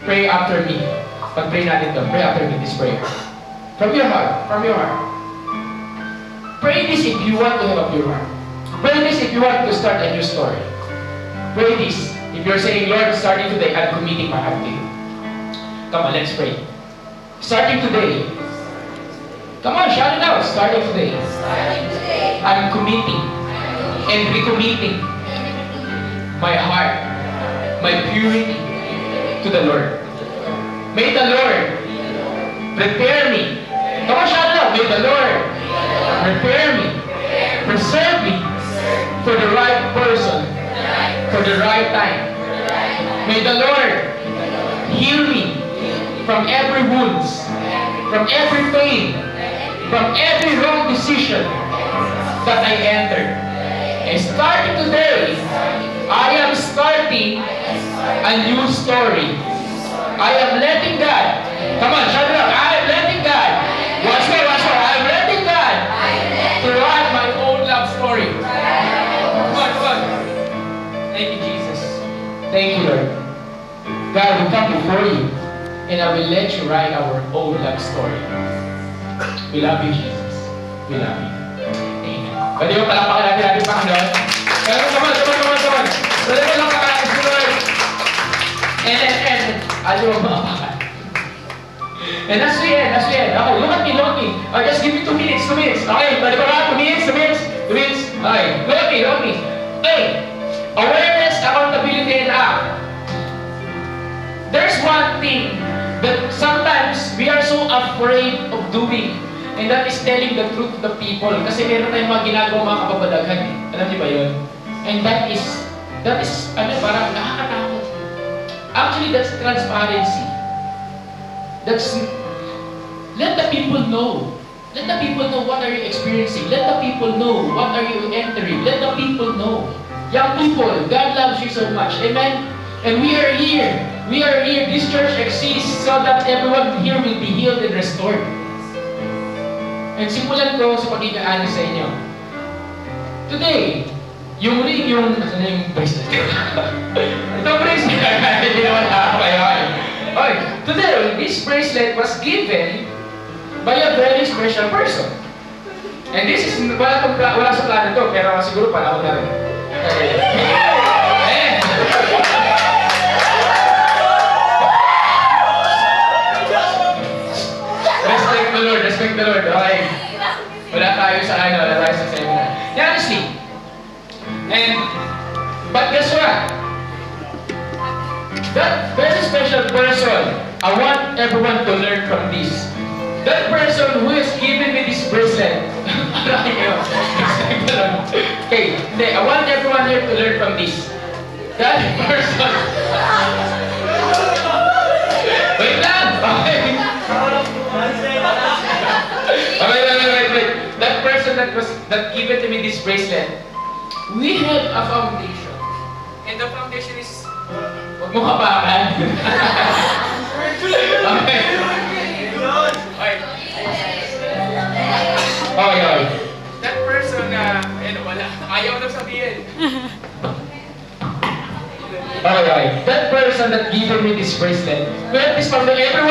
Pray after me. Pag-pray natin to, pray after me this prayer. From your heart, from your heart. Pray this if you want to have a pure heart. Pray this if you want to start a new story. Pray this if you're saying, Lord, starting today, I'm committing my heart to you. Come on, let's pray. Starting today. Come on, shout it out. Starting today. I'm committing and recommitting my heart, my purity to the Lord. May the Lord prepare me. Come on, shout it out. May the Lord prepare me, preserve me for the right person, for the right time. May the Lord heal me from every wounds, from every pain, from every wrong decision that I entered. And starting today, I am starting a new story. I am letting God, come on, shout it out. I am letting God, watch me, I am letting God to write my own love story. Come on, come on. Thank you, Jesus. Thank you, Lord. God, we come before you, and I will let you write our own love story. We love you, Jesus. We love you. Amen. Pwede mo palakpakan natin Panginoon? Come on. Pwede mo lang pakakas mo, Lord. And, ayaw mo mapakan. And as we end. Okay, look at me. Just give me 2 minutes. Okay, pwede ba ba? 2 minutes. Okay, look at me. Hey, awareness, accountability, and act. There's one thing that sometimes we are so afraid of doing, and that is telling the truth to the people. Kasi meron tayong mga ginagawa mga kababadaghan. Alam niyo ba yun? And that is, parang nakakatakot. Actually, that's transparency. That's, let the people know. Let the people know what are you experiencing. Let the people know what are you entering. Let the people know. Young people, God loves you so much. Amen? And we are here. This church exists so that everyone here will be healed and restored. And simulan ko sa pagkikaanin sa inyo. Today, yung bracelet? Itong bracelet, hindi naman kayo. Okay, today, this bracelet was given by a very special person. And this is, wala sa plano to, pero siguro panahon na rin. Respect the Lord. Okay. Wala tayo sa seminar. Yeah, honestly. But guess what? That very special person, I want everyone to learn from this. That person who has given me this bracelet. Okay, I want everyone here to learn from this. That person. Wait lang. Okay. Wait. That person that given to me this bracelet, we have a foundation. And the foundation is, huwag mo kapakan. Okay. That person wala. Ayaw na sabihin. Okay. That person that given me this bracelet, we have this foundation.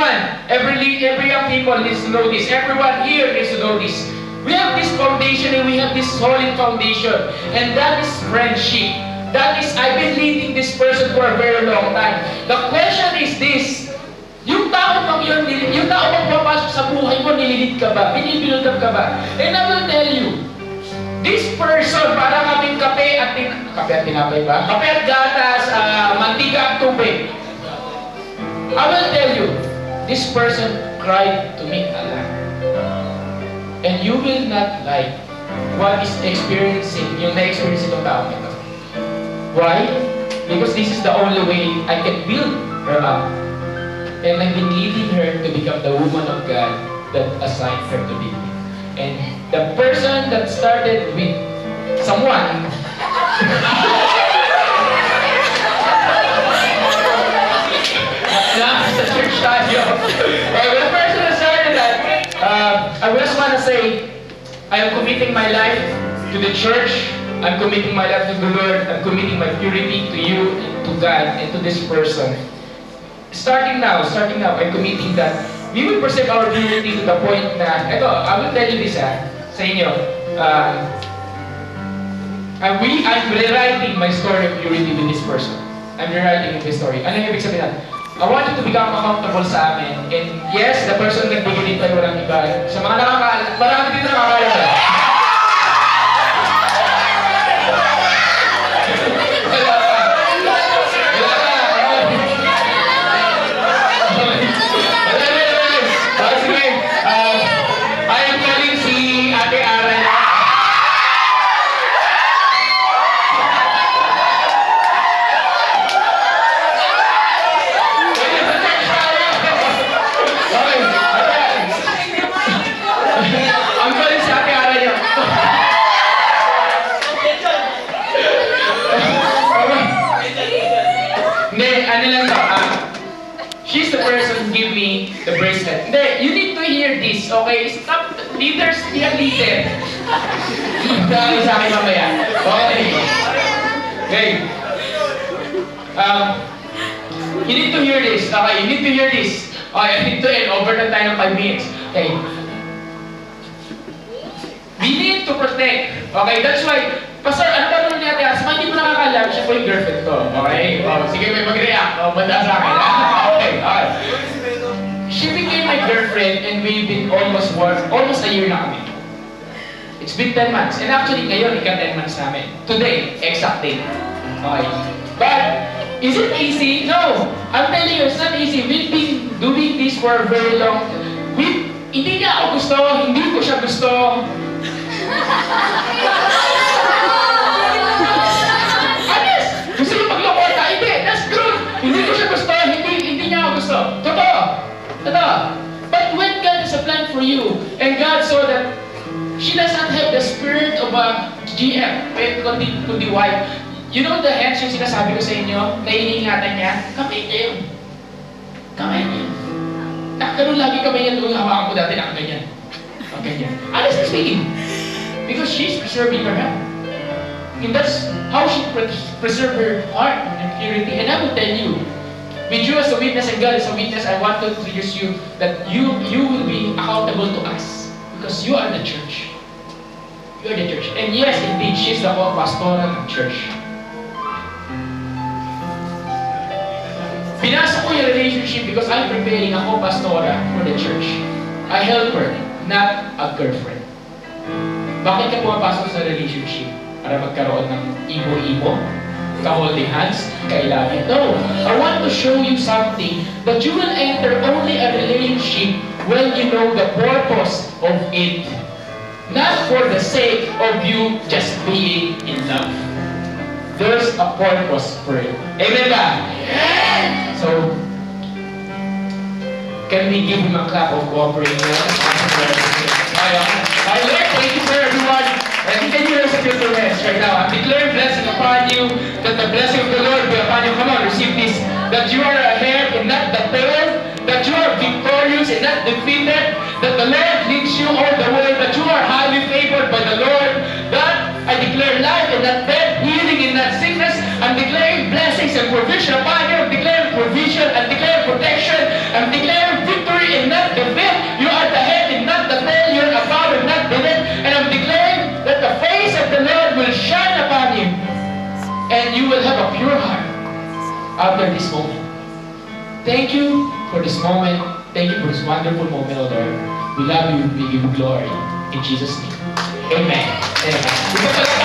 Every young people needs to know this. Everyone here needs to know this. We have this foundation and we have this solid foundation. And that is friendship. That is, I've been leading this person for a very long time. The question is this, yung tao magpapasok sa buhay mo, nililid ka ba? Binibuild up ka ba? And I will tell you, this person, parang kaming kape at tinapay ba? Kape at gatas, mantika at tubig. I will tell you, this person cried to me a lot. And you will not like what is yung na-experience itong tao nito. Why? Because this is the only way I can build her up. And I've been leading her to become the woman of God that assigned her to be. And the person that started with someone sa church tayo. The person that started that, I just want to say, I am committing my life to the church. I'm committing my life to the Lord. I'm committing my purity to you, and to God, and to this person. starting now, I'm committing that we will preserve our unity to the point na, ito, I will tell you this sa inyo. I'm rewriting my story of purity with this person. I'm rewriting this story. Ano yung ibig sabihin? I want you to become accountable sa amin. And yes, the person na nagbigay dito ay walang iba. Sa mga marami dito nakakaalam. She's the person who gave me the bracelet. Hindi, you need to hear this, okay? Stop, leaders, yan leader. Dahil sa akin mamaya. Okay. Okay. You need to hear this, okay? You need to hear this. Okay, I need to end over the time of 5 minutes. Okay. We need to protect. Okay, that's why, Pastor, ano ba naman niya Ate Asma? Hindi mo nakakaalam, siya po yung girlfriend ko. Okay? Sige, may mag-react. Banda sa akin. Okay. She became my girlfriend and we've been almost a year na kami. It's been 10 months. And actually, ngayon, ika 10 months namin. Today, exact date. Okay. But, is it easy? No. I'm telling you, it's not easy. We've been doing this for a very long time. Hindi niya ako gusto, hindi ko siya gusto. Honest! Gusto niyo maglokota? Hindi, that's true. Hindi ko siya gusto, hindi niya ako gusto. Totoo. But when God has a plan for you, and God saw that she does not have the spirit of a GM, kundi wife. You know the hands yung sinasabi ko sa inyo, na iniingatan niya? Kamay niya yun. Kamay niya. Nakaganoon lagi kamay niya doon, hawakan ko dati nakaganyan. Ganyan. Honestly speaking, because she's preserving her health. And that's how she preserve her heart and purity. And I will tell you, with you as a witness and God as a witness, I want to introduce you that you will be accountable to us. Because you are the church. You are the church. And yes, indeed, she's the whole pastoral ng church. Pinasok ko yung relationship because I'm preparing a co-pastora for the church. I help her, not a girlfriend. Bakit ka pumapasok sa relationship? Para magkaroon ng ibo-ibo? Ka-holding hands? Ka-ilalim? No! I want to show you something that you will enter only a relationship when you know the purpose of it. Not for the sake of you just being in love. There's a purpose for it. Amen ba? Amen! So, can we give him a clap of cooperation? My Lord, thank you for everyone. And can you raise up your two hands right now? I declare blessing upon you, that the blessing of the Lord be upon you. Come on, receive this. That you are ahead and not the tail. That you are victorious and not defeated. That the Lord leads you all the way. That you are highly favored by the Lord. That I declare life and not death, healing and not sickness. I'm declaring blessings and provision upon you. I'm declaring provision. I'm declaring protection. I'm declaring victory and not defeat. You are the head and not the tail. You're above and not beneath. And I'm declaring that the face of the Lord will shine upon you. And you will have a pure heart after this moment. Thank you for this moment. Thank you for this wonderful moment, O Lord. We love you. We give you glory. In Jesus' name. Amen. Amen.